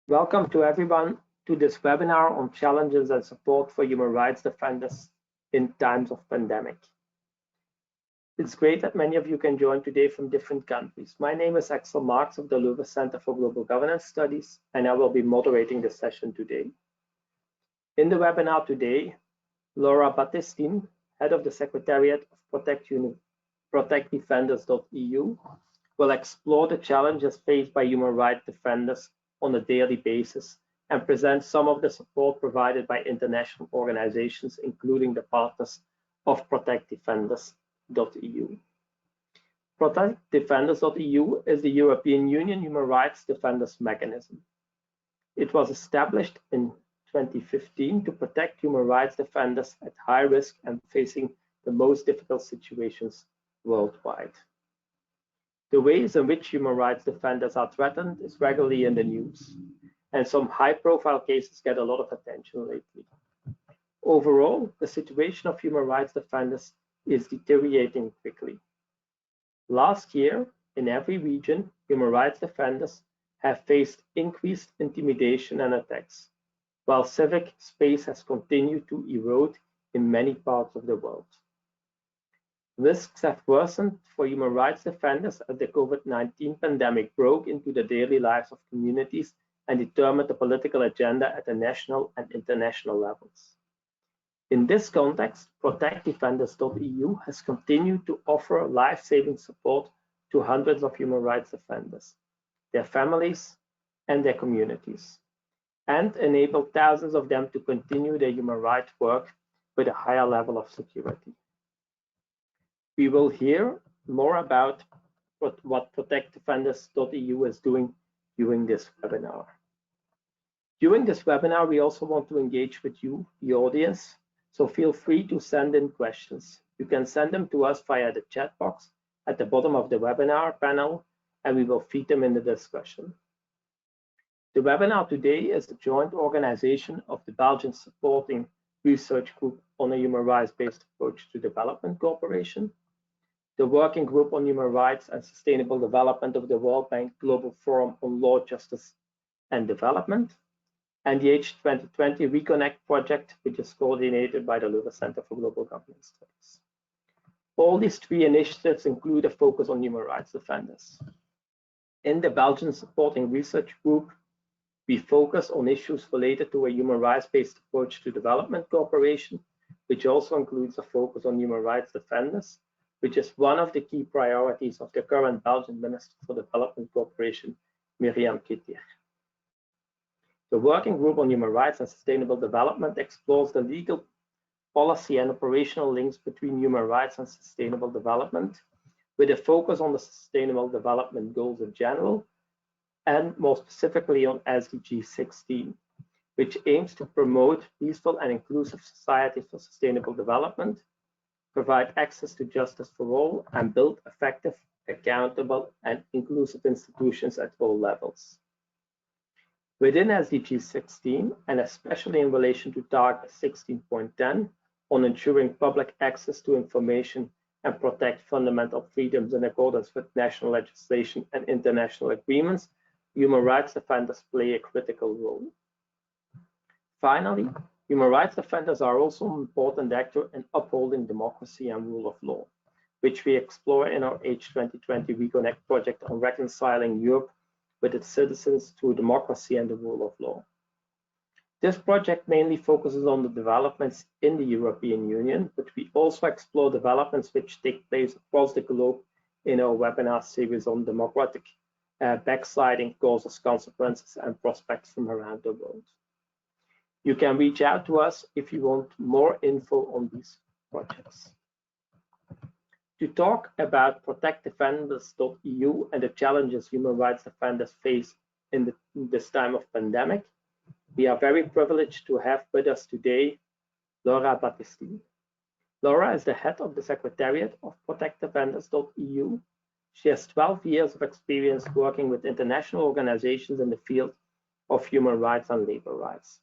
Welcome to everyone to this webinar on challenges and support for human rights defenders in times of pandemic. It's great that many of you can join today from different countries. My name is Axel Marks of the Leuven Center for Global Governance Studies, and I will be moderating the session today. In the webinar today, Laura Battistine, head of the Secretariat of ProtectDefenders.eu, will explore the challenges faced by human rights defenders on a daily basis and present some of the support provided by international organizations, including the partners of ProtectDefenders.eu. ProtectDefenders.eu is the European Union Human Rights Defenders Mechanism. It was established in 2015 to protect human rights defenders at high risk and facing the most difficult situations worldwide. The ways in which human rights defenders are threatened is regularly in the news, and some high-profile cases get a lot of attention lately. Overall, the situation of human rights defenders is deteriorating quickly. Last year, in every region, human rights defenders have faced increased intimidation and attacks, while civic space has continued to erode in many parts of the world. Risks have worsened for human rights defenders as the COVID-19 pandemic broke into the daily lives of communities and determined the political agenda at the national and international levels. In this context, ProtectDefenders.eu has continued to offer life-saving support to hundreds of human rights defenders, their families, and their communities, and enabled thousands of them to continue their human rights work with a higher level of security. We will hear more about what ProtectDefenders.eu is doing during this webinar. During this webinar, we also want to engage with you, the audience, so feel free to send in questions. You can send them to us via the chat box at the bottom of the webinar panel, and we will feed them in the discussion. The webinar today is the joint organization of the Belgian Supporting Research Group on a Human Rights-Based Approach to Development Cooperation, the Working Group on Human Rights and Sustainable Development of the World Bank Global Forum on Law, Justice and Development, and the H2020 Reconnect project, which is coordinated by the Leuven Center for Global Governance Studies. All these three initiatives include a focus on human rights defenders. In the Belgian Supporting Research Group, we focus on issues related to a human rights-based approach to development cooperation, which also includes a focus on human rights defenders, which is one of the key priorities of the current Belgian Minister for Development Cooperation, Myriam Kittier. The Working Group on Human Rights and Sustainable Development explores the legal, policy, and operational links between human rights and sustainable development, with a focus on the Sustainable Development Goals in general, and more specifically on SDG 16, which aims to promote peaceful and inclusive society for sustainable development, provide access to justice for all, and build effective, accountable, and inclusive institutions at all levels. Within SDG 16, and especially in relation to Target 16.10 on ensuring public access to information and protect fundamental freedoms in accordance with national legislation and international agreements, human rights defenders play a critical role. Finally, human rights defenders are also an important actor in upholding democracy and rule of law, which we explore in our H2020 Reconnect project on reconciling Europe with its citizens through democracy and the rule of law. This project mainly focuses on the developments in the European Union, but we also explore developments which take place across the globe in our webinar series on democratic backsliding, causes, consequences, and prospects from around the world. You can reach out to us if you want more info on these projects. To talk about ProtectDefenders.eu and the challenges human rights defenders face in this time of pandemic, we are very privileged to have with us today Laura Battistine. Laura is the head of the Secretariat of ProtectDefenders.eu. She has 12 years of experience working with international organizations in the field of human rights and labor rights.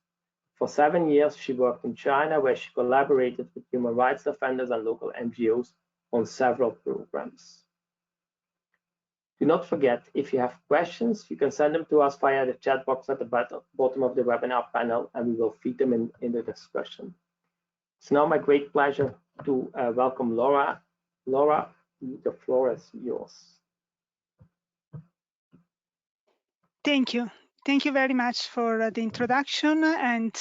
For 7 years, she worked in China, where she collaborated with human rights defenders and local NGOs on several programs. Do not forget, if you have questions, you can send them to us via the chat box at the bottom of the webinar panel, and we will feed them in the discussion. It's now my great pleasure to welcome Laura. Laura, the floor is yours. Thank you. Thank you very much for the introduction, and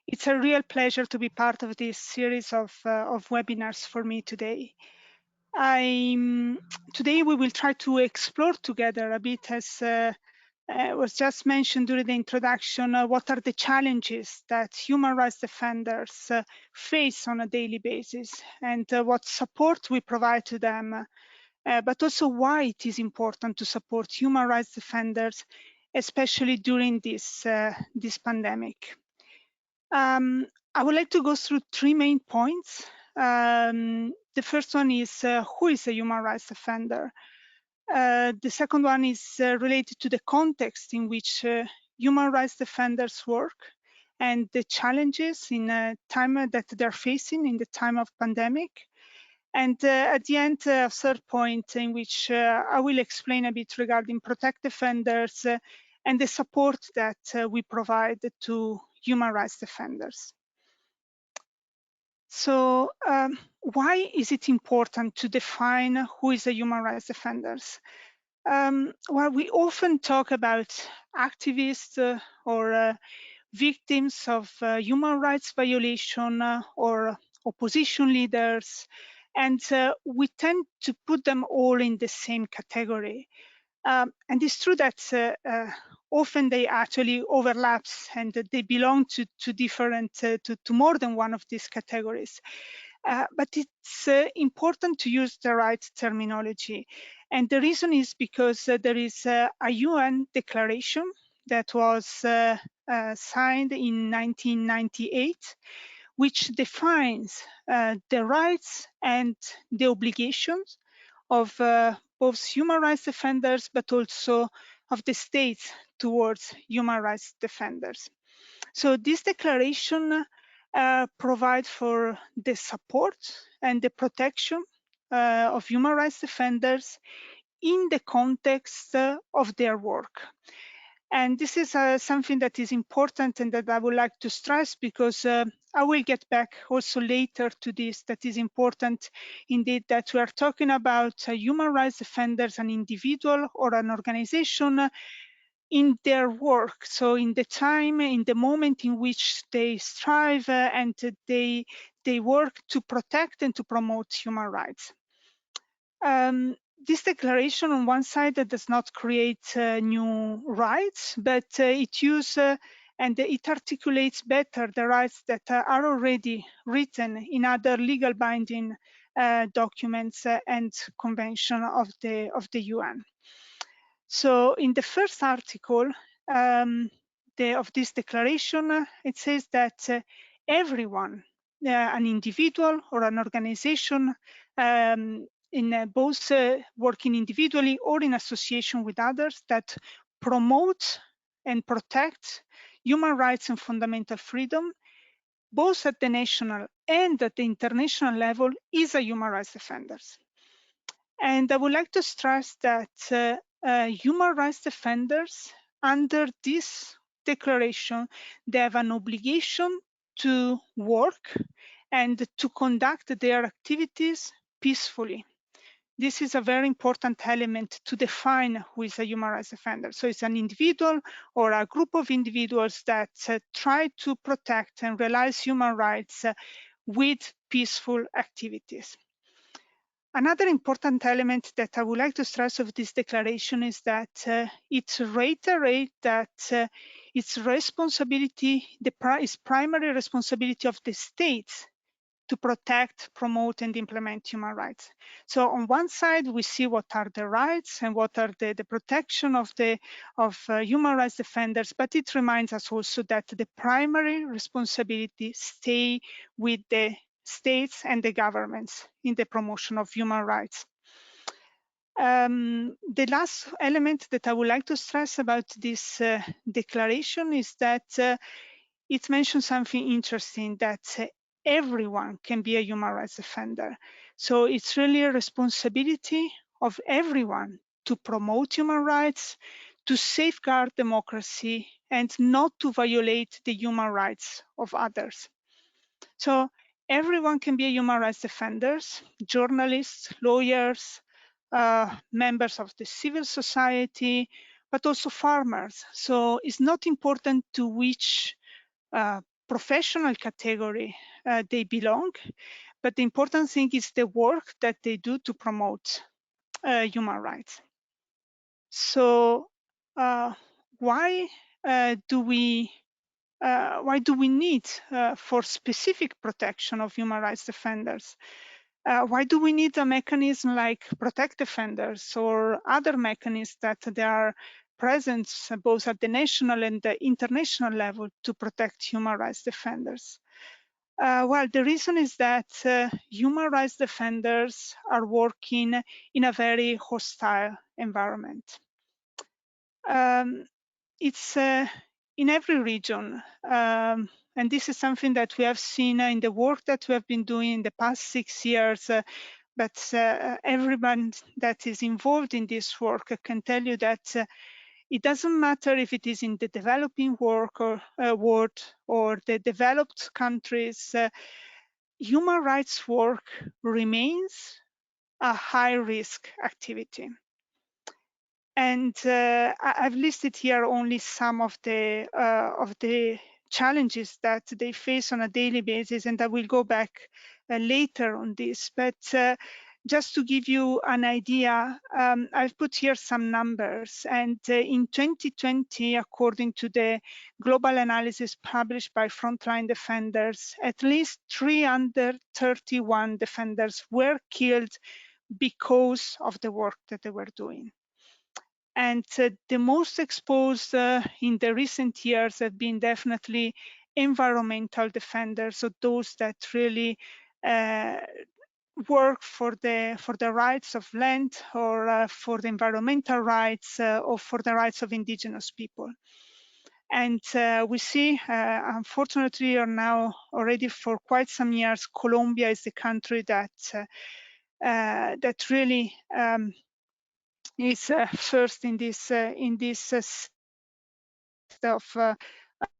it's a real pleasure to be part of this series of webinars for me today. Today we will try to explore together a bit, as was just mentioned during the introduction, what are the challenges that human rights defenders face on a daily basis, and what support we provide to them, but also why it is important to support human rights defenders, especially during this pandemic. I would like to go through three main points. The first one is who is a human rights defender? The second one is related to the context in which human rights defenders work and the challenges in a time that they're facing in the time of pandemic. And at the end, a third point in which I will explain a bit regarding protect defenders and the support that we provide to human rights defenders. So why is it important to define who is a human rights defenders? Well, we often talk about activists or victims of human rights violation or opposition leaders, and we tend to put them all in the same category. And it's true that often they actually overlaps and they belong to different, to more than one of these categories. But it's important to use the right terminology. And the reason is because there is a UN declaration that was signed in 1998, which defines the rights and the obligations of both human rights defenders, but also of the states towards human rights defenders. So this declaration provides for the support and the protection of human rights defenders in the context of their work. And this is something that is important and that I would like to stress, because I will get back also later to this, that is important indeed, that we are talking about human rights defenders, an individual or an organization in their work. So in the time, in the moment in which they strive and they work to protect and to promote human rights. This declaration on one side does not create new rights, but it uses and it articulates better the rights that are already written in other legal binding documents and convention of the UN. So in the first article of this declaration, it says that everyone, an individual or an organization, in both working individually or in association with others, that promote and protect human rights and fundamental freedom, both at the national and at the international level, is a human rights defender. And I would like to stress that human rights defenders, under this declaration, they have an obligation to work and to conduct their activities peacefully. This is a very important element to define who is a human rights defender. So it's an individual or a group of individuals that try to protect and realize human rights with peaceful activities. Another important element that I would like to stress of this declaration is that it reiterates that it's responsibility, its primary responsibility of the states to protect, promote, and implement human rights. So on one side, we see what are the rights and what are the protection of human rights defenders, but it reminds us also that the primary responsibility stay with the states and the governments in the promotion of human rights. The last element that I would like to stress about this declaration is that it mentions something interesting, that everyone can be a human rights defender. So it's really a responsibility of everyone to promote human rights, to safeguard democracy, and not to violate the human rights of others. So everyone can be a human rights defenders, journalists, lawyers, members of the civil society, but also farmers. So it's not important to which professional category they belong, but the important thing is the work that they do to promote human rights. So why do we need for specific protection of human rights defenders? Why do we need a mechanism like Protect Defenders or other mechanisms that they are present both at the national and the international level to protect human rights defenders? Well, the reason is that human rights defenders are working in a very hostile environment. It's in every region, and this is something that we have seen in the work that we have been doing in the past 6 years, but everyone that is involved in this work can tell you that it doesn't matter if it is in the developing world or the developed countries, human rights work remains a high-risk activity. And I've listed here only some of the challenges that they face on a daily basis, and I will go back later on this. But just to give you an idea, I've put here some numbers. And in 2020, according to the global analysis published by Frontline Defenders, at least 331 defenders were killed because of the work that they were doing. And the most exposed in the recent years have been definitely environmental defenders, so those that really work for the rights of land or for the environmental rights or for the rights of indigenous people. And we see, unfortunately, or now already for quite some years, Colombia is the country that that really is first in this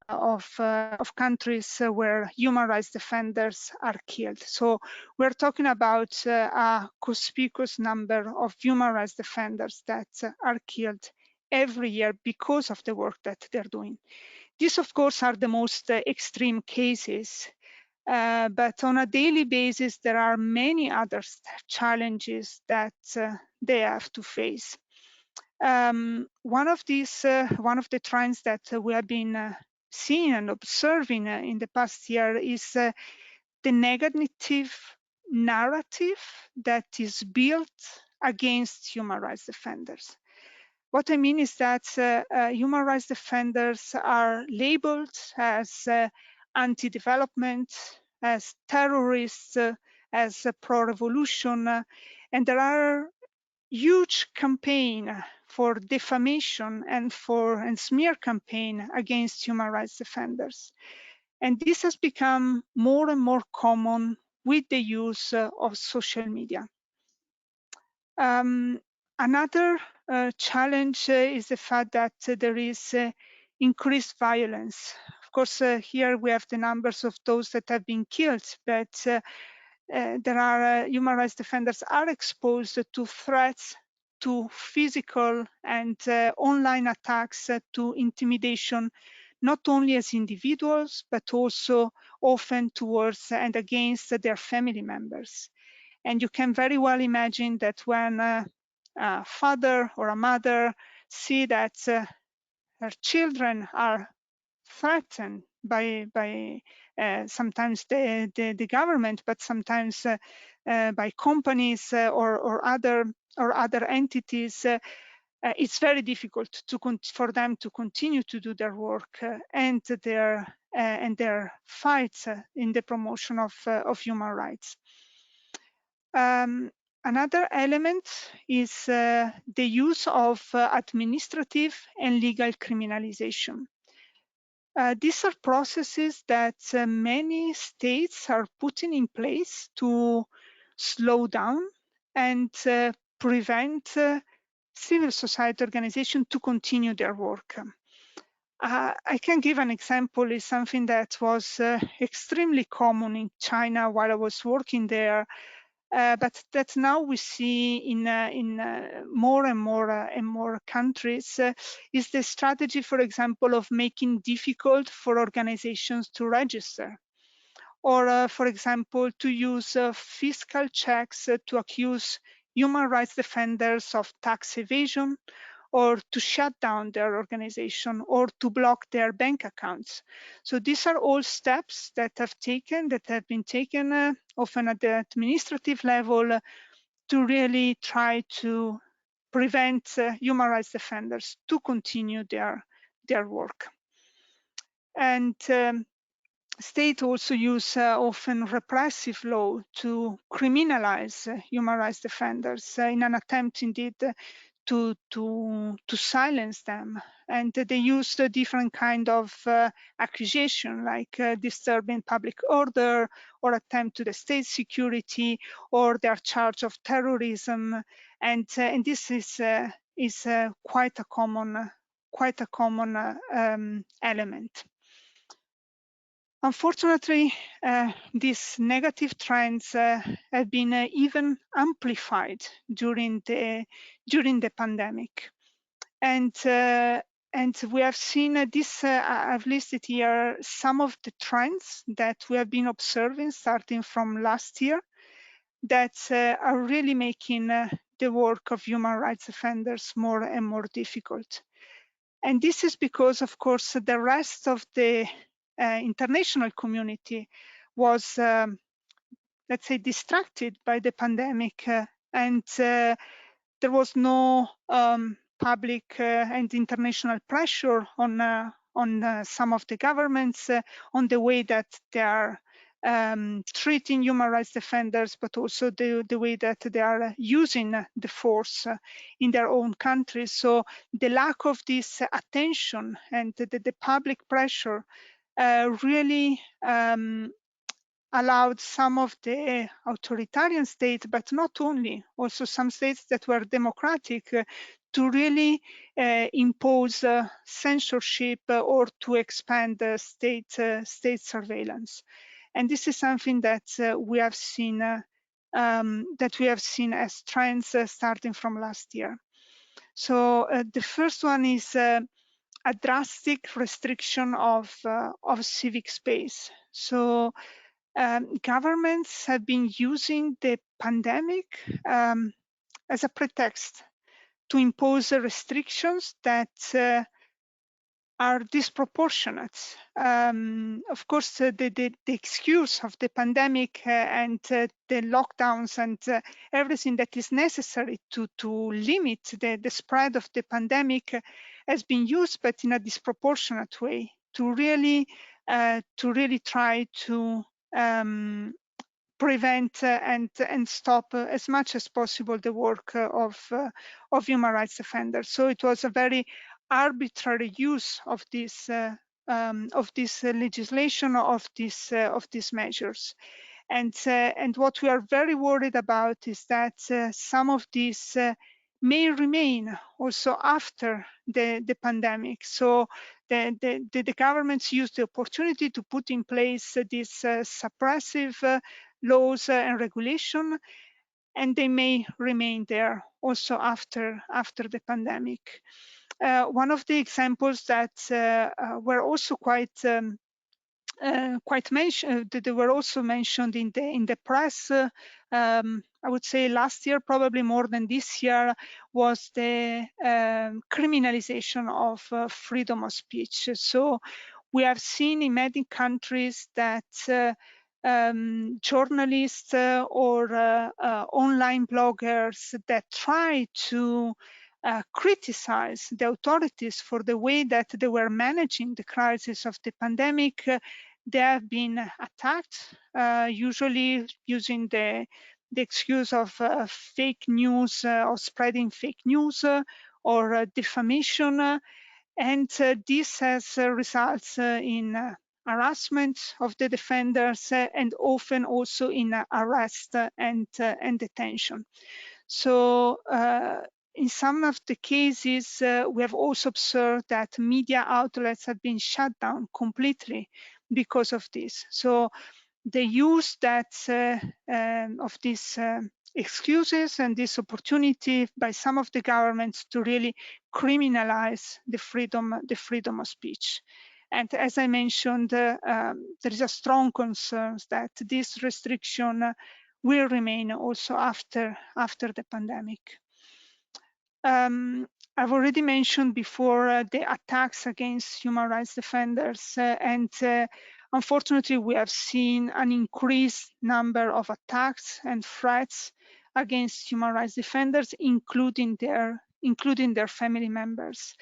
of countries where human rights defenders are killed. So we're talking about a conspicuous number of human rights defenders that are killed every year because of the work that they're doing. These, of course, are the most extreme cases. But on a daily basis, there are many other challenges that they have to face. One of the trends that we have been seeing and observing in the past year is the negative narrative that is built against human rights defenders. What I mean is that human rights defenders are labeled as anti-development, as terrorists, as pro-revolution, and there are huge campaign for defamation and smear campaign against human rights defenders. And this has become more and more common with the use of social media. Another challenge is the fact that there is increased violence. Of course, here we have the numbers of those that have been killed, but there are human rights defenders are exposed to threats, to physical and online attacks, to intimidation, not only as individuals, but also often towards and against their family members. And you can very well imagine that when a father or a mother see that her children are threatened by sometimes the government, but sometimes by companies or other entities, it's very difficult for them to continue to do their work and their fights in the promotion of human rights. Another element is the use of administrative and legal criminalization. These are processes that many states are putting in place to slow down and prevent civil society organizations to continue their work. I can give an example. Is something that was extremely common in China while I was working there, but that now we see in more and more countries, is the strategy, for example, of making difficult for organizations to register, or for example, to use fiscal checks to accuse human rights defenders of tax evasion, or to shut down their organization, or to block their bank accounts. So these are all steps that have been taken often at the administrative level to really try to prevent human rights defenders to continue their work. And state also use often repressive law to criminalize human rights defenders in an attempt indeed to silence them. And they use a different kind of accusation, like disturbing public order, or attempt to the state security, or they are charged of terrorism. And this is quite a common element. Unfortunately, these negative trends have been even amplified during the pandemic, and we have seen this. I've listed here some of the trends that we have been observing starting from last year that are really making the work of human rights offenders more and more difficult. And this is because, of course, the rest of the international community was, let's say, distracted by the pandemic, and there was no public and international pressure on some of the governments on the way that they are treating human rights defenders, but also the way that they are using the force in their own countries. So the lack of this attention and the public pressure really allowed some of the authoritarian states, but not only, also some states that were democratic, to really impose censorship or to expand state surveillance. And this is something that we have seen as trends starting from last year. So the first one is a drastic restriction of civic space. So governments have been using the pandemic as a pretext to impose restrictions that are disproportionate. Of course, the excuse of the pandemic and the lockdowns and everything that is necessary to limit the spread of the pandemic has been used, but in a disproportionate way, to really try to prevent and stop as much as possible the work of human rights defenders. So it was a very arbitrary use of this legislation, of these measures. And what we are very worried about is that some of these may remain also after the pandemic. So the governments use the opportunity to put in place this suppressive laws and regulation, and they may remain there also after the pandemic. One of the examples that were also quite mentioned, they were also mentioned in the press. I would say last year, probably more than this year, was the criminalization of freedom of speech. So we have seen in many countries that journalists or online bloggers that try to criticize the authorities for the way that they were managing the crisis of the pandemic, they have been attacked, usually using the excuse of fake news or spreading fake news or defamation. And this has results in harassment of the defenders and often also in arrest and detention. So in some of the cases, we have also observed that media outlets have been shut down completely because of this. So the use that of these excuses and this opportunity by some of the governments to really criminalize the freedom of speech. And as I mentioned, there is a strong concern that this restriction will remain also after the pandemic. I've already mentioned before the attacks against human rights defenders, and unfortunately, we have seen an increased number of attacks and threats against human rights defenders, including their family members.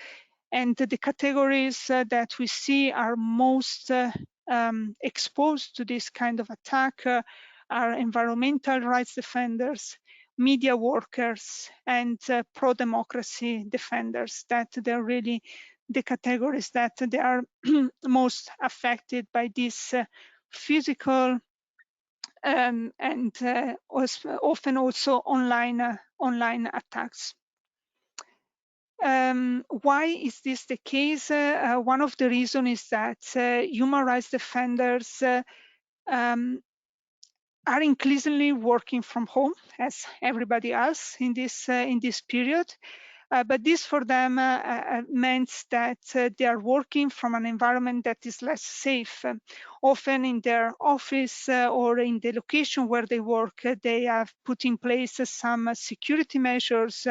And the categories that we see are most exposed to this kind of attack are environmental rights defenders, media workers, and pro-democracy defenders. That they're really the categories that they are most affected by this physical and often also online attacks. Why is this the case? One of the reasons is that human rights defenders are increasingly working from home, as everybody else in this period. But this for them meant that they are working from an environment that is less safe. Often in their office or in the location where they work, they have put in place some security measures,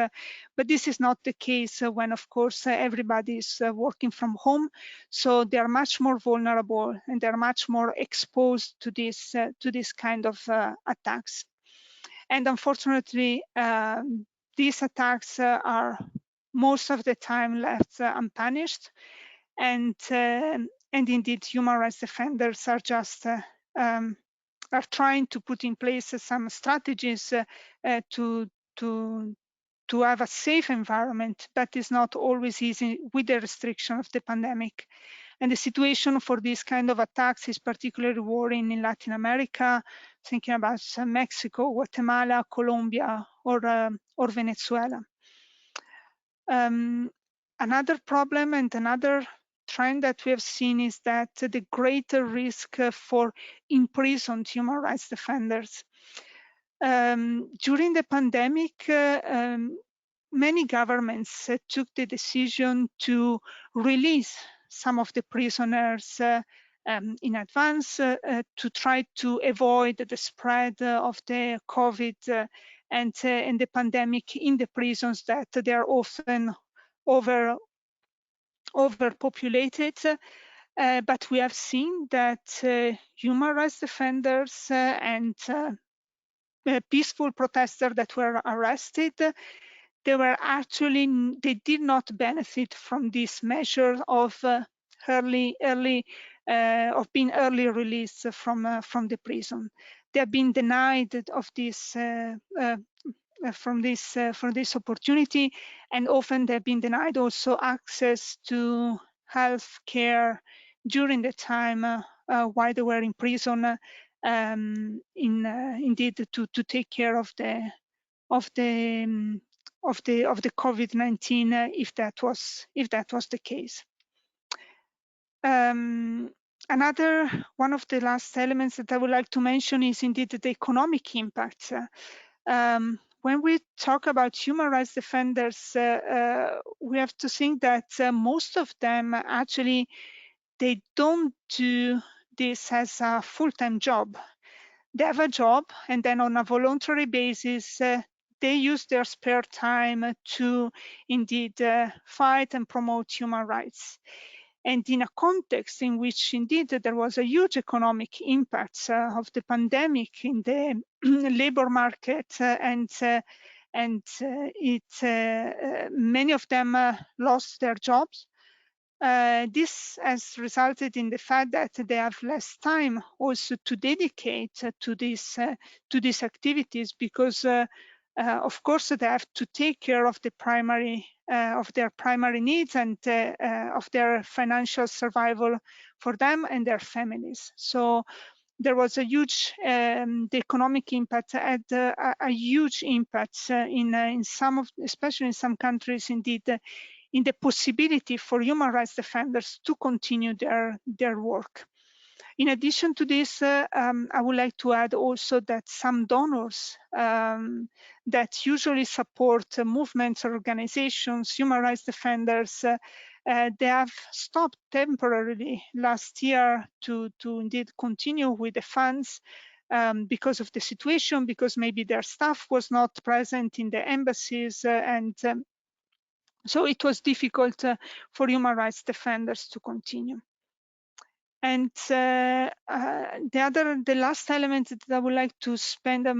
but this is not the case when, of course, everybody is working from home. So they are much more vulnerable and they are much more exposed to this kind of attacks. And unfortunately, these attacks are most of the time left unpunished, and indeed, human rights defenders are just are trying to put in place some strategies to have a safe environment, but it's not always easy with the restriction of the pandemic. And the situation for these kind of attacks is particularly worrying in Latin America, thinking about Mexico, Guatemala, Colombia, or Venezuela. Another problem and another trend that we have seen is that the greater risk for imprisoned human rights defenders. During the pandemic, many governments took the decision to release some of the prisoners in advance to try to avoid the spread of the COVID and the pandemic in the prisons that they are often overpopulated. But we have seen that human rights defenders and peaceful protesters that were arrested, they did not benefit from this measure of being early released from the prison. They have been denied of this from this opportunity, and often they've been denied also access to health care during the time while they were in prison, indeed to take care of the COVID-19 if that was the case. Another one of the last elements that I would like to mention is indeed the economic impact. When we talk about human rights defenders, we have to think that most of them actually they don't do this as a full-time job. They have a job, and then on a voluntary basis, they use their spare time to indeed fight and promote human rights. And in a context in which indeed there was a huge economic impact of the pandemic in the labor market, and many of them lost their jobs. This has resulted in the fact that they have less time also to dedicate to these activities, because of course they have to take care of their primary needs and of their financial survival for them and their families. So there was a huge, the economic impact had a huge impact in some of, especially in some countries, indeed, in the possibility for human rights defenders to continue their work. In addition to this, I would like to add also that some donors that usually support movements or organizations, human rights defenders, they have stopped temporarily last year to indeed continue with the funds because of the situation, because maybe their staff was not present in the embassies, so it was difficult for human rights defenders to continue. And the last element that I would like to spend a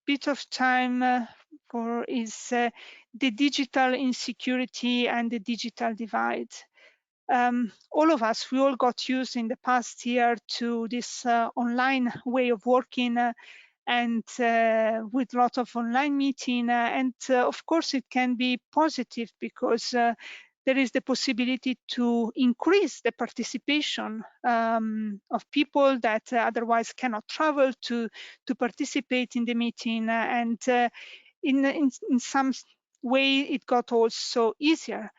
bit of time for is the digital insecurity and the digital divide. All of us, we all got used in the past year to this online way of working and with a lot of online meeting. And of course, it can be positive because there is the possibility to increase the participation of people that otherwise cannot travel to participate in the meeting. And in some way, it got also easier.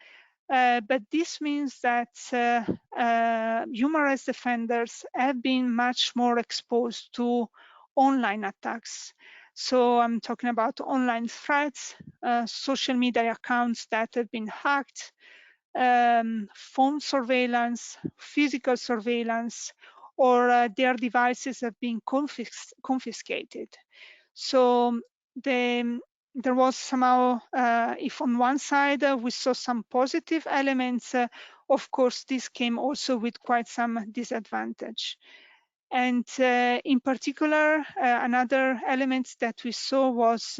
But this means that human rights defenders have been much more exposed to online attacks. So I'm talking about online threats, social media accounts that have been hacked, phone surveillance, physical surveillance, or their devices have been confiscated. So there was somehow, if on one side we saw some positive elements, of course, this came also with quite some disadvantage. And in particular, another element that we saw was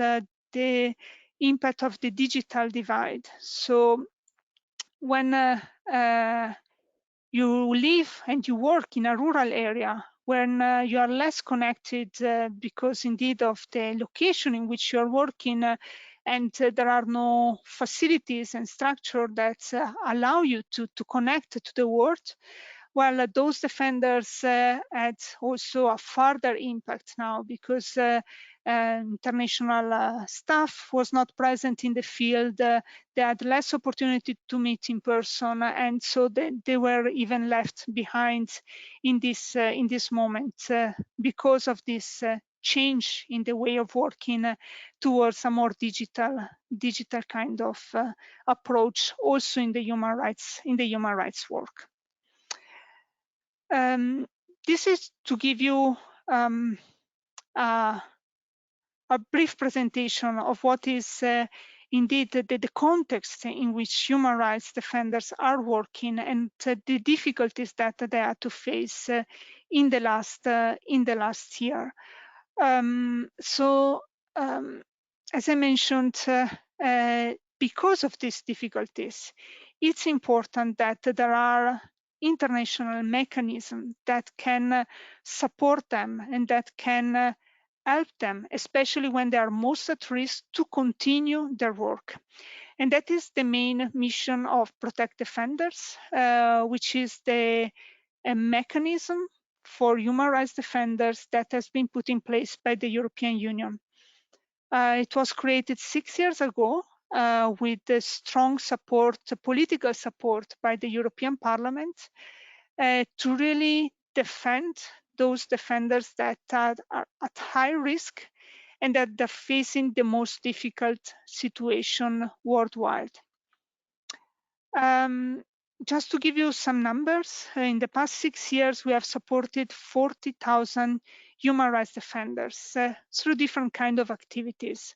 the impact of the digital divide. So when you live and you work in a rural area, when you are less connected because indeed of the location in which you are working, and there are no facilities and structure that allow you to connect to the world, well, those defenders had also a further impact now because international staff was not present in the field. They had less opportunity to meet in person, and so they were even left behind in this moment because of this change in the way of working towards a more digital kind of approach, also in the human rights work. This is to give you a brief presentation of what is indeed the context in which human rights defenders are working and the difficulties that they had to face in the last year. As I mentioned, because of these difficulties, it's important that there are international mechanisms that can support them and that can help them, especially when they are most at risk, to continue their work. And that is the main mission of Protect Defenders, which is a mechanism for human rights defenders that has been put in place by the European Union. It was created 6 years ago with the strong support, political support by the European Parliament to really defend those defenders that are at high risk and that are facing the most difficult situation worldwide. Just to give you some numbers, in the past 6 years, we have supported 40,000 human rights defenders through different kinds of activities.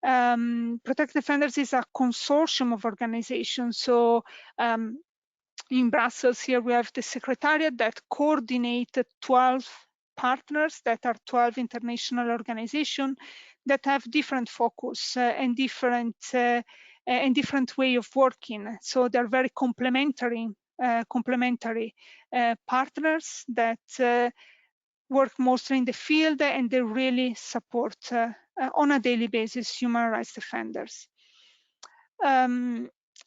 Protect Defenders is a consortium of organizations. So in Brussels here, we have the Secretariat that coordinates 12 partners that are 12 international organizations that have different focus and different way of working. So they're very complementary partners that work mostly in the field, and they really support on a daily basis human rights defenders.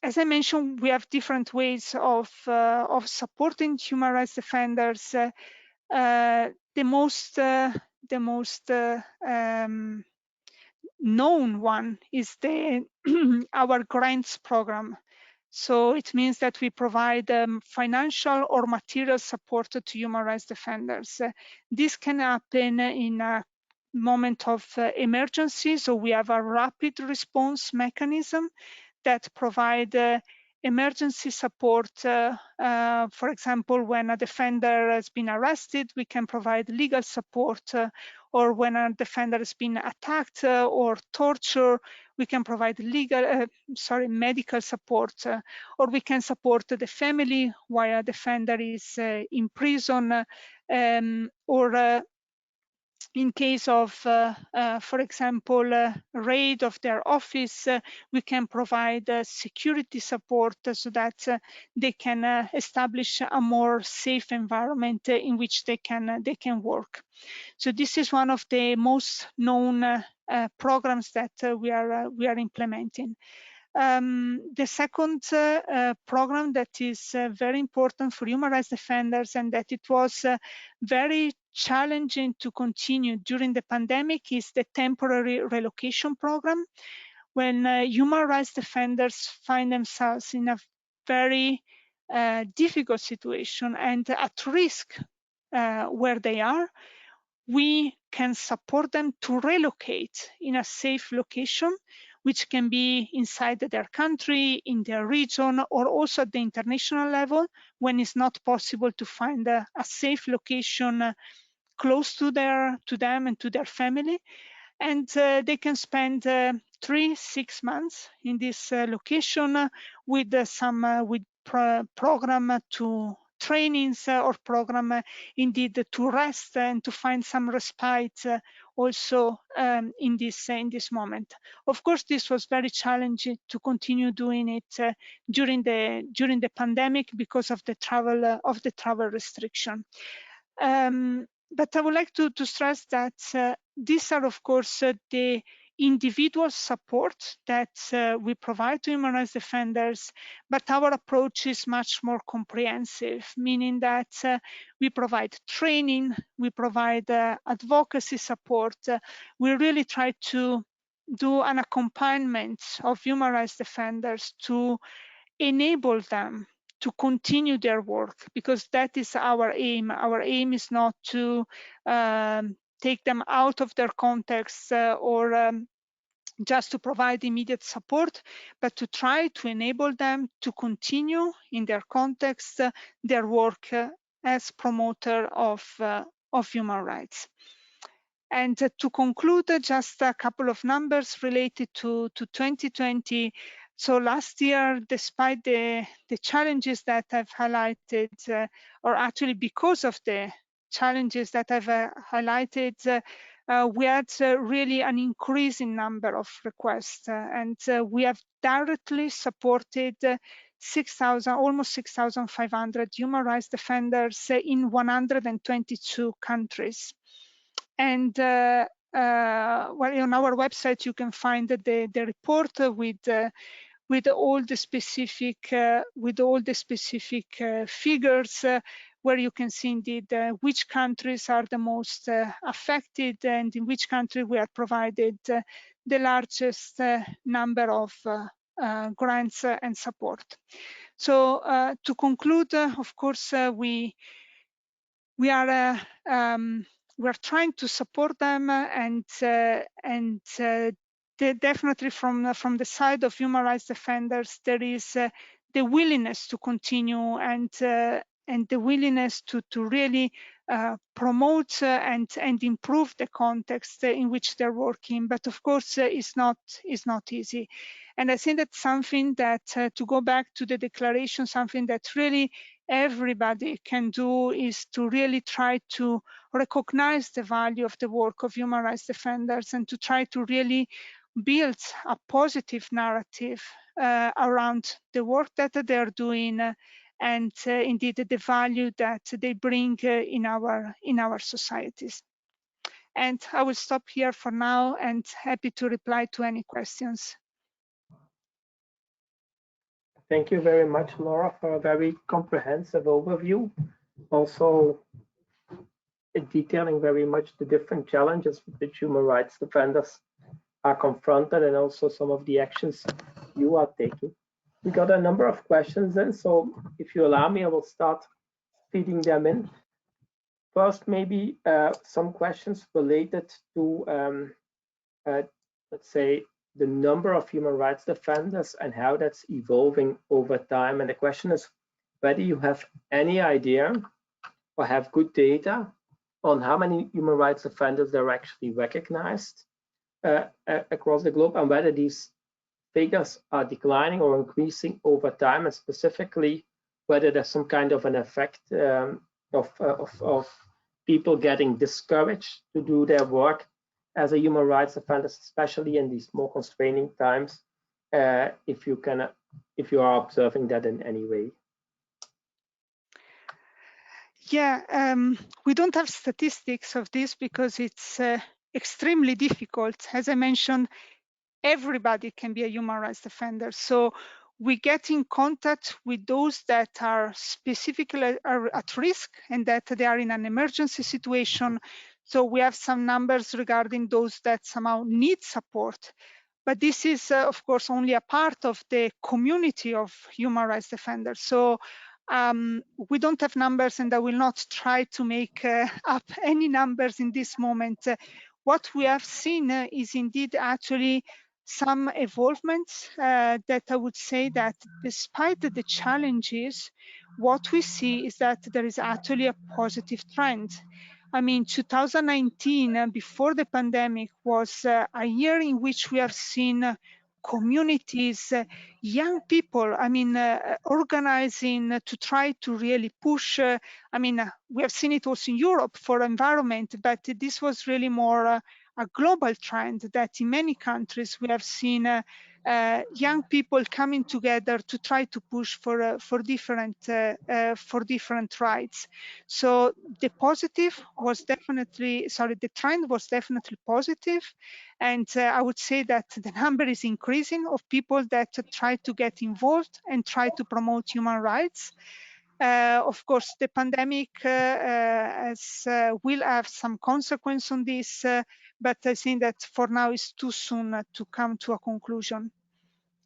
As I mentioned, we have different ways of supporting human rights defenders. the most known one is our grants program. So it means that we provide financial or material support to human rights defenders. This can happen in a moment of emergency. So we have a rapid response mechanism that provide emergency support. For example, when a defender has been arrested, we can provide legal support, or when a defender has been attacked or tortured, we can provide medical support, or we can support the family while a defender is in prison, or in case of, for example, raid of their office, we can provide security support so that they can establish a more safe environment in which they can work. So this is one of the most known programs that we are implementing. The second program that is very important for human rights defenders, and that it was very challenging to continue during the pandemic, is the temporary relocation program. When human rights defenders find themselves in a very difficult situation and at risk where they are, we can support them to relocate in a safe location, which can be inside their country, in their region, or also at the international level when it's not possible to find a safe location close to them and to their family. And they can spend 3-6 months in this location with program to trainings or program indeed to rest and to find some respite also in this moment. Of course, this was very challenging to continue doing it during the pandemic because of the travel restriction. But I would like to stress that these are, of course, the individual support that we provide to human rights defenders, but our approach is much more comprehensive, meaning that we provide training, we provide advocacy support. We really try to do an accompaniment of human rights defenders to enable them to continue their work, because that is our aim. Our aim is not to take them out of their context or just to provide immediate support, but to try to enable them to continue in their context their work as promoter of human rights. And to conclude, just a couple of numbers related to 2020. So last year, despite the challenges that I've highlighted, or actually because of the challenges that I've highlighted, we had really an increase in number of requests, and we have directly supported almost 6,500 human rights defenders in 122 countries. And well, on our website, you can find the report with all the specific figures, where you can see indeed which countries are the most affected, and in which country we have provided the largest number of grants and support. So to conclude, of course, we are trying to support them, and definitely from the side of human rights defenders, there is the willingness to continue, and the willingness to really promote and improve the context in which they're working. But of course, it's not easy. And I think that's something that, to go back to the declaration, something that really everybody can do is to really try to recognize the value of the work of human rights defenders, and to try to really build a positive narrative around the work that they're doing, and indeed the value that they bring in our societies. And I will stop here for now, and happy to reply to any questions. Thank you very much, Laura, for a very comprehensive overview. Also, detailing very much the different challenges with which human rights defenders are confronted and also some of the actions you are taking. We got a number of questions in, so if you allow me, I will start feeding them in. First, maybe some questions related to, let's say, the number of human rights defenders and how that's evolving over time. And the question is whether you have any idea or have good data on how many human rights defenders are actually recognized across the globe, and whether these figures are declining or increasing over time, and specifically whether there's some kind of an effect of people getting discouraged to do their work as a human rights defender, especially in these more constraining times, if you are observing that in any way. Yeah, we don't have statistics of this because it's extremely difficult. As I mentioned, everybody can be a human rights defender. So we get in contact with those that are specifically at risk and that they are in an emergency situation. So we have some numbers regarding those that somehow need support. But this is, of course, only a part of the community of human rights defenders. So we don't have numbers, and I will not try to make up any numbers in this moment. What we have seen is indeed actually some evolvements that I would say that despite the challenges, what we see is that there is actually a positive trend. I mean, 2019, before the pandemic, was a year in which we have seen communities, young people, I mean, organizing to try to really push. I mean, we have seen it also in Europe for environment, but this was really more a global trend that in many countries we have seen young people coming together to try to push for different rights. So the trend was definitely positive, and I would say that the number is increasing of people that try to get involved and try to promote human rights. Of course, the pandemic will have some consequence on this, but I think that for now it's too soon to come to a conclusion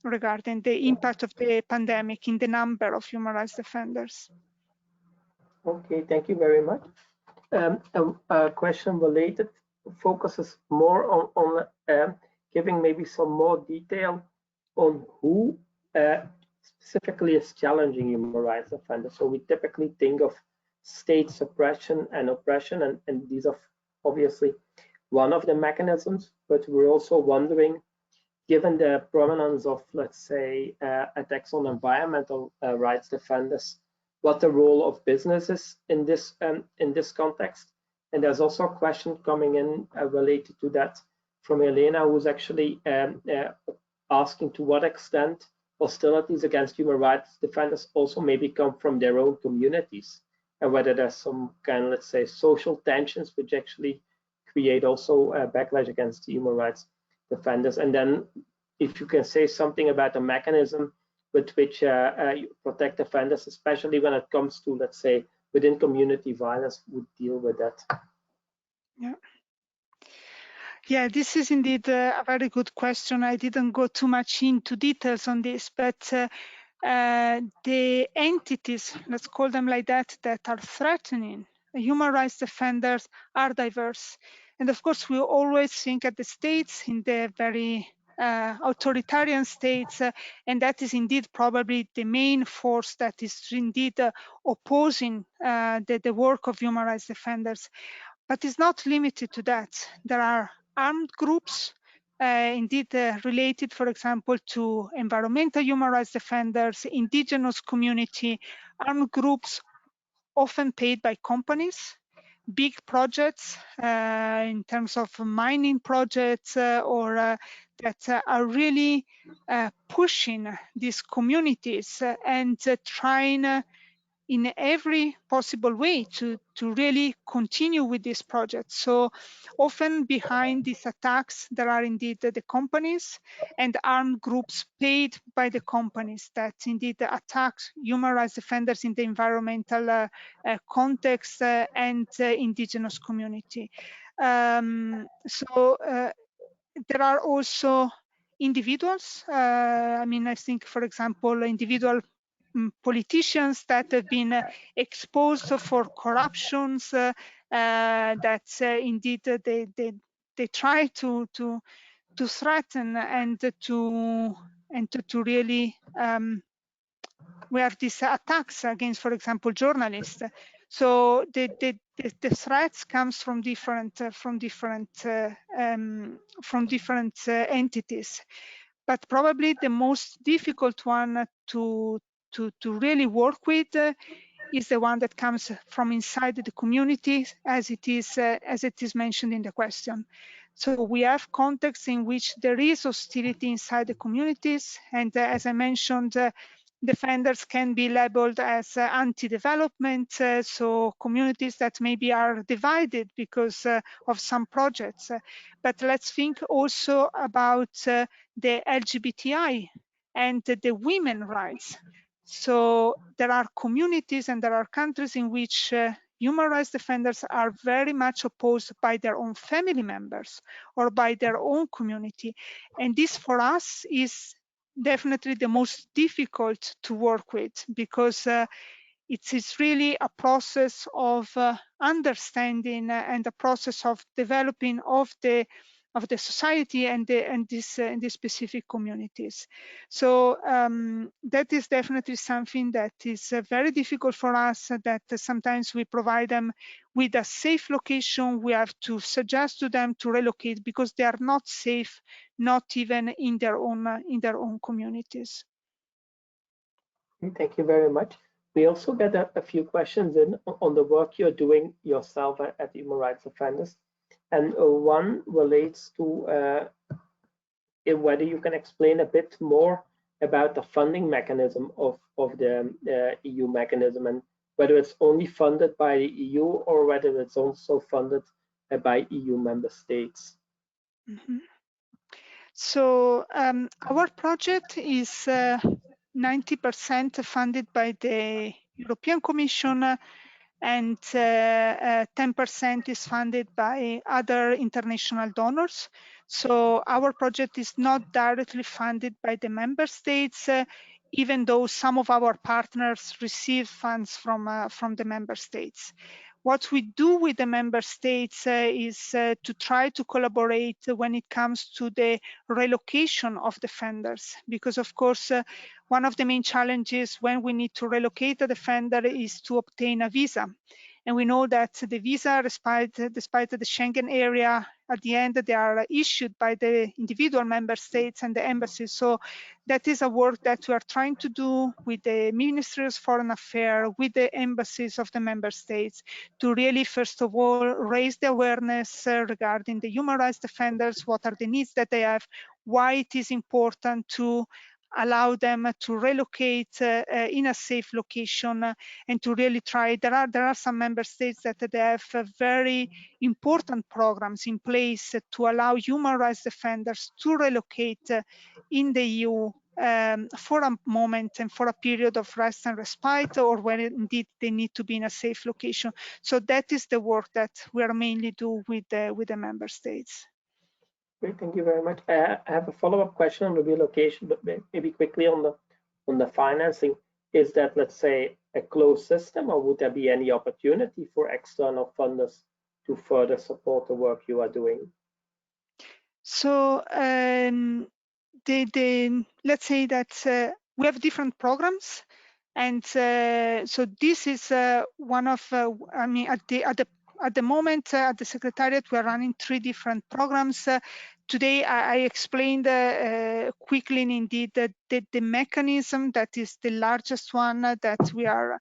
regarding the impact of the pandemic in the number of human rights defenders. Okay, thank you very much. A question related focuses more on giving maybe some more detail on who specifically is challenging human rights defenders. So we typically think of state suppression and oppression, and these are obviously one of the mechanisms, but we're also wondering, given the prominence of, let's say, attacks on environmental rights defenders, what the role of business is in this context. And there's also a question coming in related to that from Elena, who's actually asking to what extent hostilities against human rights defenders also maybe come from their own communities, and whether there's some kind of, let's say, social tensions which actually create also a backlash against human rights defenders. And then if you can say something about the mechanism with which you protect offenders, especially when it comes to, let's say, within community violence, would deal with that. Yeah, this is indeed a very good question. I didn't go too much into details on this, but the entities, let's call them like that are threatening human rights defenders are diverse. And of course, we always think at the states, in the very authoritarian states, and that is indeed probably the main force that is indeed opposing the work of human rights defenders. But it's not limited to that. There are armed groups, indeed related, for example, to environmental human rights defenders, indigenous community, armed groups often paid by companies, big projects in terms of mining projects or that are really pushing these communities and trying in every possible way to really continue with this project. So often behind these attacks, there are indeed the companies and armed groups paid by the companies that indeed attack human rights defenders in the environmental context and indigenous community. There are also individuals. I mean, I think, for example, individual politicians that have been exposed for corruptions that indeed they try to threaten and to really we have these attacks against, for example, journalists. So the threats comes from different entities, but probably the most difficult one to really work with is the one that comes from inside the community, as it is mentioned in the question. So we have contexts in which there is hostility inside the communities, and as I mentioned, defenders can be labeled as anti-development, so communities that maybe are divided because of some projects. But let's think also about the LGBTI and the women rights. So there are communities and there are countries in which human rights defenders are very much opposed by their own family members or by their own community. And this for us is definitely the most difficult to work with, because it is really a process of understanding and a process of developing of the society and these specific communities. So that is definitely something that is very difficult for us, that sometimes we provide them with a safe location. We have to suggest to them to relocate because they are not safe, not even in their own communities. Thank you very much. We also get a few questions in on the work you're doing yourself at Human Rights Defenders. And one relates to whether you can explain a bit more about the funding mechanism of the EU mechanism, and whether it's only funded by the EU or whether it's also funded by EU member states. Mm-hmm. So our project is 90% funded by the European Commission, and 10% is funded by other international donors. So our project is not directly funded by the member states, even though some of our partners receive funds from the member states. What we do with the member states is to try to collaborate when it comes to the relocation of defenders, because of course one of the main challenges when we need to relocate a defender is to obtain a visa. And we know that the visa, despite the Schengen area, at the end they are issued by the individual member states and the embassies. So that is a work that we are trying to do with the Ministries of Foreign Affairs, with the embassies of the member states, to really, first of all, raise the awareness regarding the human rights defenders, what are the needs that they have, why it is important to allow them to relocate in a safe location, and to really try. There are some member states that they have very important programs in place to allow human rights defenders to relocate in the EU for a moment and for a period of rest and respite, or when indeed they need to be in a safe location. So that is the work that we are mainly do with the member states. Great, thank you very much. I have a follow-up question on the relocation, but maybe quickly on the financing. Is that, let's say, a closed system, or would there be any opportunity for external funders to further support the work you are doing? So let's say that we have different programs, and so this is one of I mean, at the moment, at the Secretariat, we are running 3 different programs. Today, I explained quickly, indeed, that the mechanism that is the largest one that we are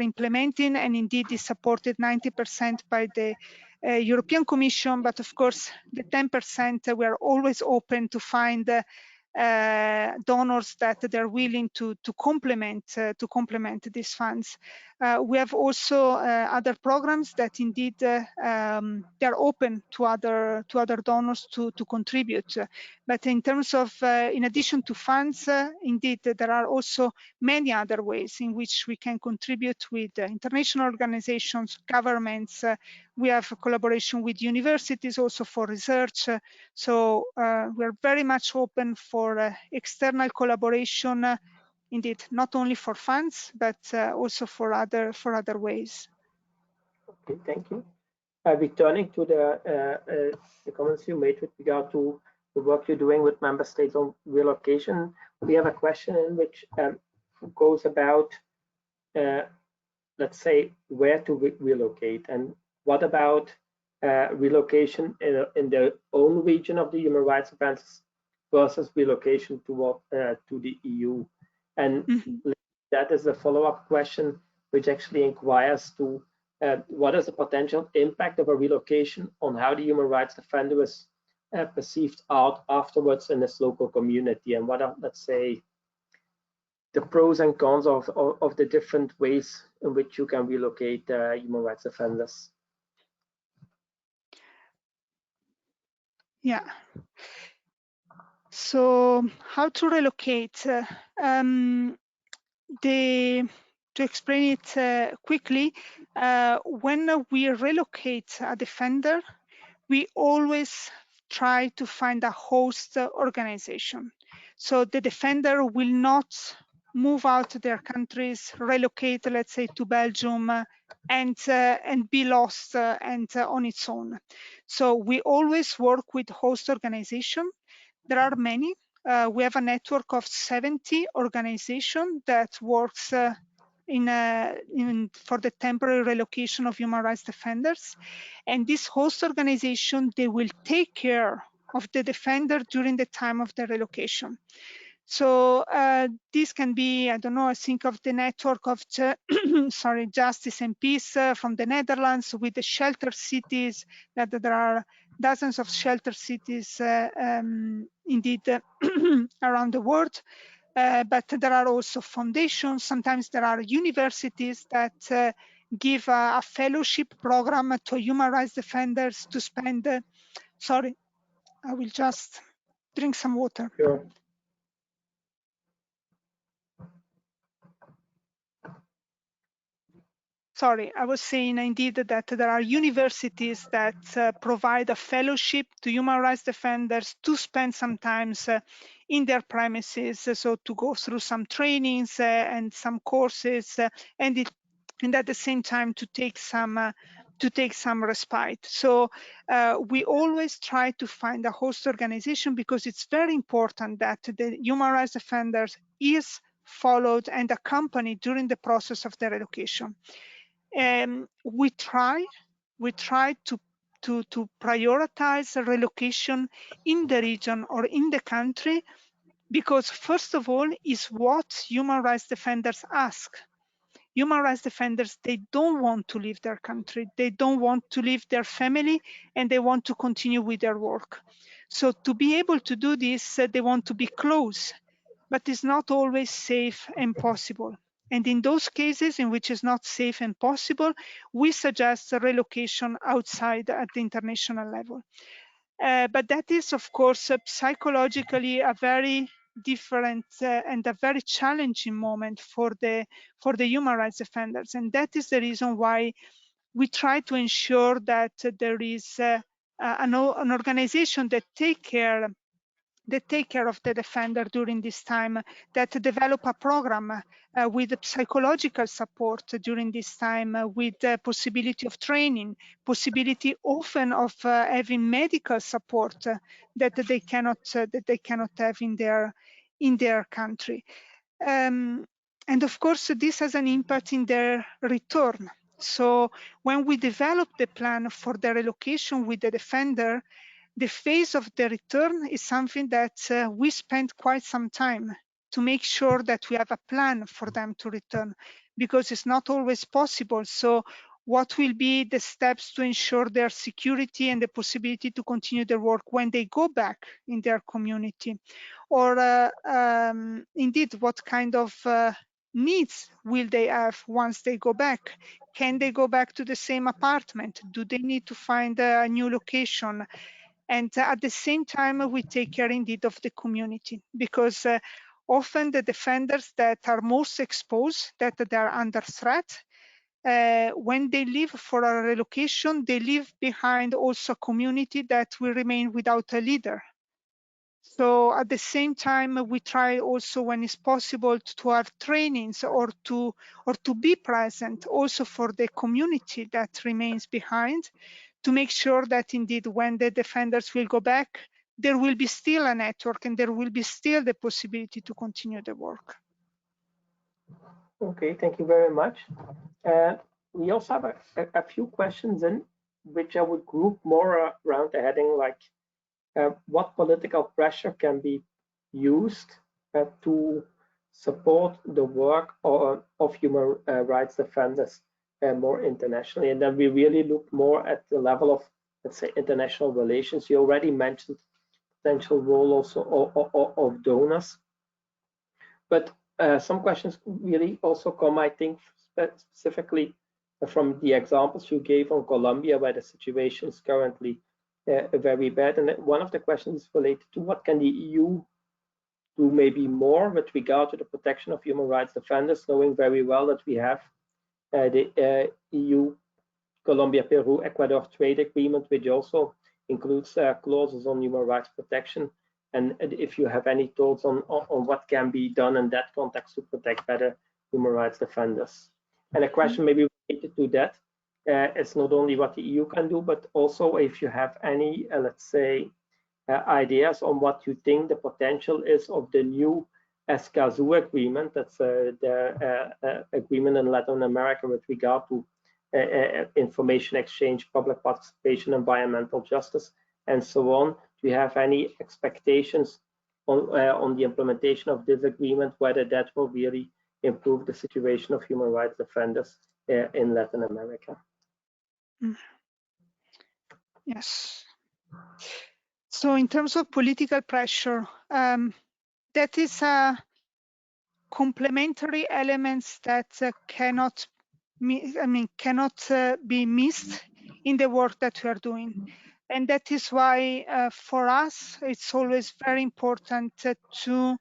implementing, and indeed is supported 90% by the European Commission. But of course, the 10% we are always open to find donors that they're willing to complement these funds. We have also other programs that indeed they're open to other donors to contribute. But in terms of, in addition to funds, indeed there are also many other ways in which we can contribute with international organizations, governments. We have a collaboration with universities also for research. So we're very much open for external collaboration, indeed, not only for funds, but also for other ways. Okay, thank you. Returning to the comments you made with regard to the work you're doing with member states on relocation, we have a question in which goes about, let's say, where to relocate, and what about relocation in their own region of the human rights offenses versus relocation to the EU. And that is a follow-up question which actually inquires to what is the potential impact of a relocation on how the human rights defender is perceived out afterwards in this local community, and what are, let's say, the pros and cons of the different ways in which you can relocate human rights offenders. Yeah. So how to relocate? To explain it quickly, when we relocate a defender, we always try to find a host organization. So the defender will not move out to their countries, relocate, let's say, to Belgium, and be lost and on its own. So we always work with host organization. There are many. We have a network of 70 organizations that works for the temporary relocation of human rights defenders. And this host organization, they will take care of the defender during the time of the relocation. So this can be, I don't know, I think of the network of Justice and Peace from the Netherlands with the shelter cities, that there are dozens of shelter cities indeed around the world. But there are also foundations. Sometimes there are universities that give a fellowship program to human rights defenders to spend. Sorry, I will just drink some water. Sure. Sorry, I was saying indeed that there are universities that provide a fellowship to human rights defenders to spend some time in their premises, so to go through some trainings and some courses, and at the same time to take some respite. So we always try to find a host organization, because it's very important that the human rights defenders is followed and accompanied during the process of the relocation. We try to prioritize relocation in the region or in the country, because first of all is what human rights defenders ask. Human rights defenders, they don't want to leave their country, they don't want to leave their family, and they want to continue with their work. So to be able to do this, they want to be close, but it's not always safe and possible. And in those cases in which it's not safe and possible, we suggest a relocation outside at the international level. But that is, of course, psychologically a very different and a very challenging moment for the human rights defenders. And that is the reason why we try to ensure that there is an organization that take care of the defender during this time, that develop a program with psychological support during this time, with the possibility of training, possibility often of having medical support that they cannot have in their country. And of course, this has an impact in their return. So when we develop the plan for the relocation with the defender, the phase of the return is something that we spend quite some time to make sure that we have a plan for them to return, because it's not always possible. So what will be the steps to ensure their security and the possibility to continue their work when they go back in their community? Or indeed, what kind of needs will they have once they go back? Can they go back to the same apartment? Do they need to find a new location? And at the same time, we take care indeed of the community, because often the defenders that are most exposed, that they are under threat, when they leave for a relocation, they leave behind also a community that will remain without a leader. So at the same time, we try also, when it's possible, to have trainings or to be present also for the community that remains behind, to make sure that indeed when the defenders will go back, there will be still a network and there will be still the possibility to continue the work. Okay, thank you very much. We also have a few questions in which I would group more around the heading like what political pressure can be used to support the work of human rights defenders more internationally. And then we really look more at the level of, let's say, international relations. You already mentioned potential role also of donors. But some questions really also come, I think, specifically from the examples you gave on Colombia, where the situation is currently very bad. And one of the questions is related to what can the EU do maybe more with regard to the protection of human rights defenders, knowing very well that we have the EU, Colombia, Peru, Ecuador trade agreement, which also includes clauses on human rights protection. And if you have any thoughts on what can be done in that context to protect better human rights defenders. And a question maybe related to that, it's not only what the EU can do, but also if you have any, let's say, ideas on what you think the potential is of the new Escazú agreement. That's the agreement in Latin America with regard to information exchange, public participation, environmental justice, and so on. Do you have any expectations on the implementation of this agreement, whether that will really improve the situation of human rights defenders in Latin America? Yes. So in terms of political pressure, that is complementary elements that cannot be missed in the work that we are doing. And that is why for us, it's always very important to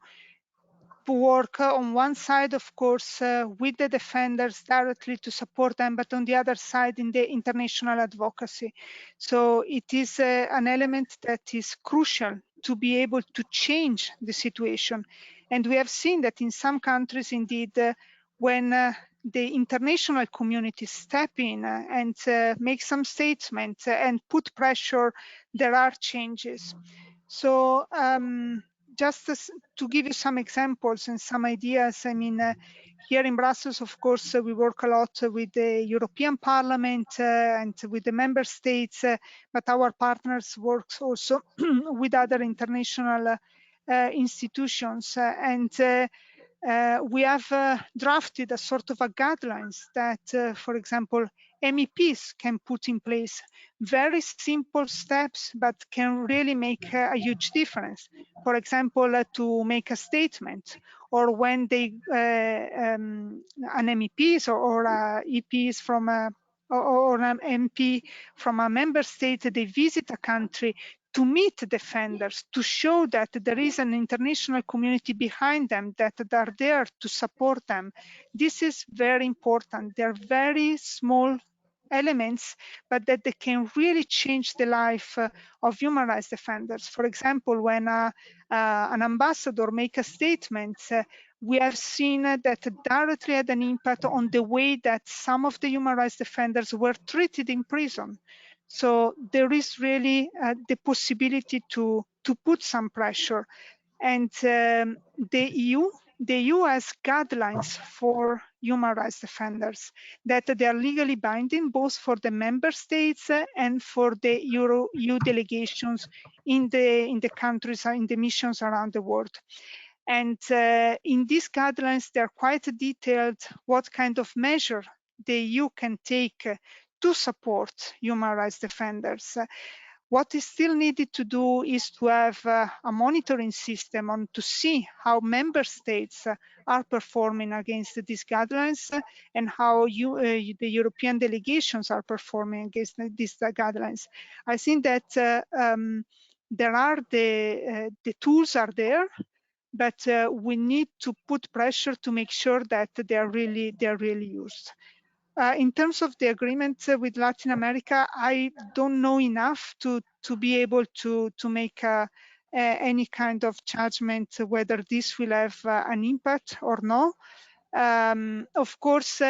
work on one side, of course, with the defenders directly to support them, but on the other side in the international advocacy. So it is an element that is crucial to be able to change the situation. And we have seen that in some countries, indeed, when the international community step in and make some statements and put pressure, there are changes. So just to give you some examples and some ideas, I mean, here in Brussels, of course, we work a lot with the European Parliament and with the member states, but our partners work also with other international institutions. And we have drafted a sort of a guidelines that, for example, MEPs can put in place. Very simple steps, but can really make a huge difference. For example, to make a statement, or when they, an MEPs or EPs from or an MP from a member state, they visit a country to meet defenders, to show that there is an international community behind them, that they are there to support them. This is very important. They're very small elements, but that they can really change the life of human rights defenders. For example, when an ambassador makes a statement, we have seen that directly had an impact on the way that some of the human rights defenders were treated in prison. So there is really the possibility to put some pressure. And the EU has guidelines for human rights defenders that they are legally binding, both for the member states and for the EU delegations in the countries, in the missions around the world. And in these guidelines, they're quite detailed what kind of measure the EU can take to support human rights defenders. What is still needed to do is to have a monitoring system on to see how member states are performing against these guidelines and how the European delegations are performing against these guidelines. I think that there are the tools are there, but we need to put pressure to make sure that they are really used. In terms of the agreement with Latin America, I don't know enough to be able to make any kind of judgment whether this will have an impact or not. Of course,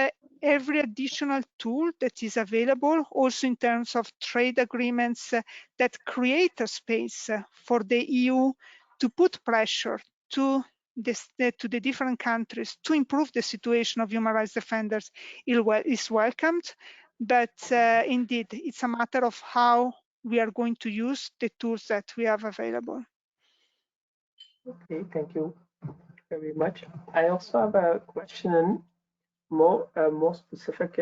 every additional tool that is available, also in terms of trade agreements that create a space for the EU to put pressure to the different countries to improve the situation of human rights defenders is welcomed. But indeed, it's a matter of how we are going to use the tools that we have available. Okay, thank you very much. I also have a question, more specific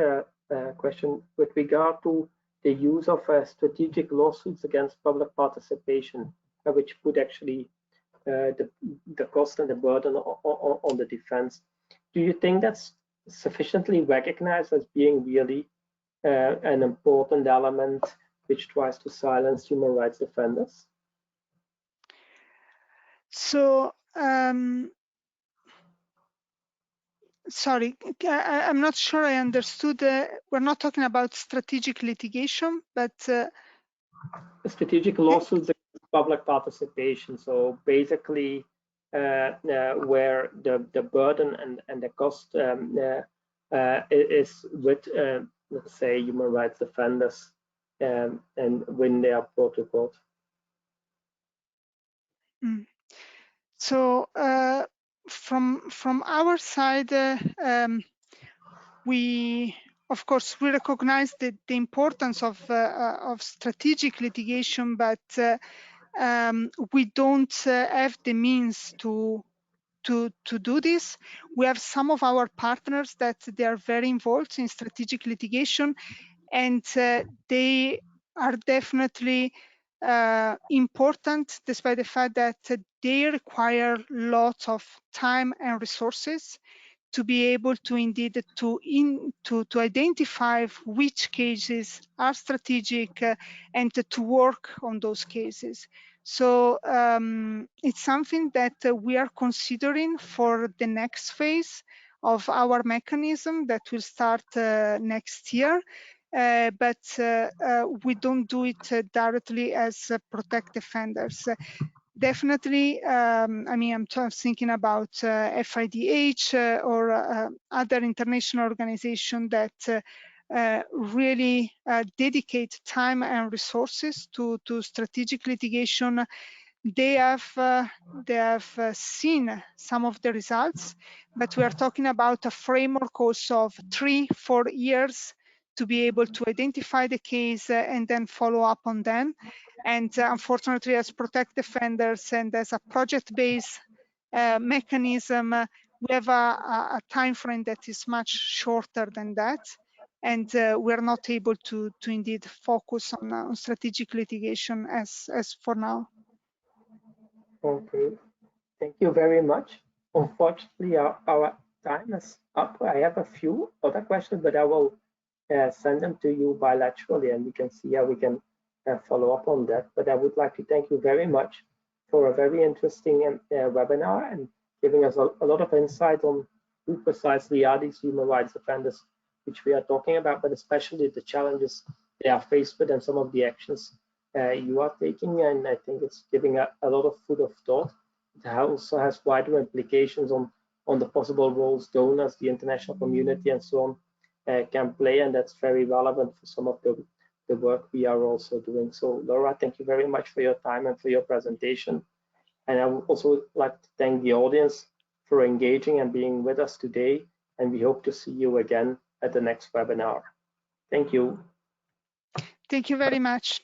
question with regard to the use of strategic lawsuits against public participation, which put actually the cost and the burden on the defense. Do you think that's sufficiently recognized as being really an important element which tries to silence human rights defenders? So, sorry, I'm not sure I understood. We're not talking about strategic litigation, but strategic lawsuits against public participation. So basically, where the burden and the cost is with, let's say, human rights defenders, and when they are brought to court. So from our side, we of course we recognize the importance of strategic litigation, but we don't have the means to do this. We have some of our partners that they are very involved in strategic litigation, and they are definitely important, despite the fact that they require lots of time and resources to be able to indeed to identify which cases are strategic and to work on those cases. So it's something that we are considering for the next phase of our mechanism that will start next year. But we don't do it directly as protect defenders. Definitely, I mean, I'm thinking about FIDH or other international organizations that really dedicate time and resources to strategic litigation. They have seen some of the results, but we are talking about a framework also of 3-4 years to be able to identify the case and then follow up on them. And unfortunately, as protect defenders and as a project-based mechanism, we have a time frame that is much shorter than that. And we're not able to indeed focus on strategic litigation as for now. Okay, thank you very much. Unfortunately, our time is up. I have a few other questions, but I will send them to you bilaterally, and we can see how we can follow up on that. But I would like to thank you very much for a very interesting webinar and giving us a lot of insight on who precisely are these human rights defenders, which we are talking about, but especially the challenges they are faced with and some of the actions you are taking. And I think it's giving a lot of food of thought. It also has wider implications on the possible roles donors, the international community, and so on can play, and that's very relevant for some of the work we are also doing. So Laura, thank you very much for your time and for your presentation. And I would also like to thank the audience for engaging and being with us today, and we hope to see you again at the next webinar. Thank you. Thank you very much.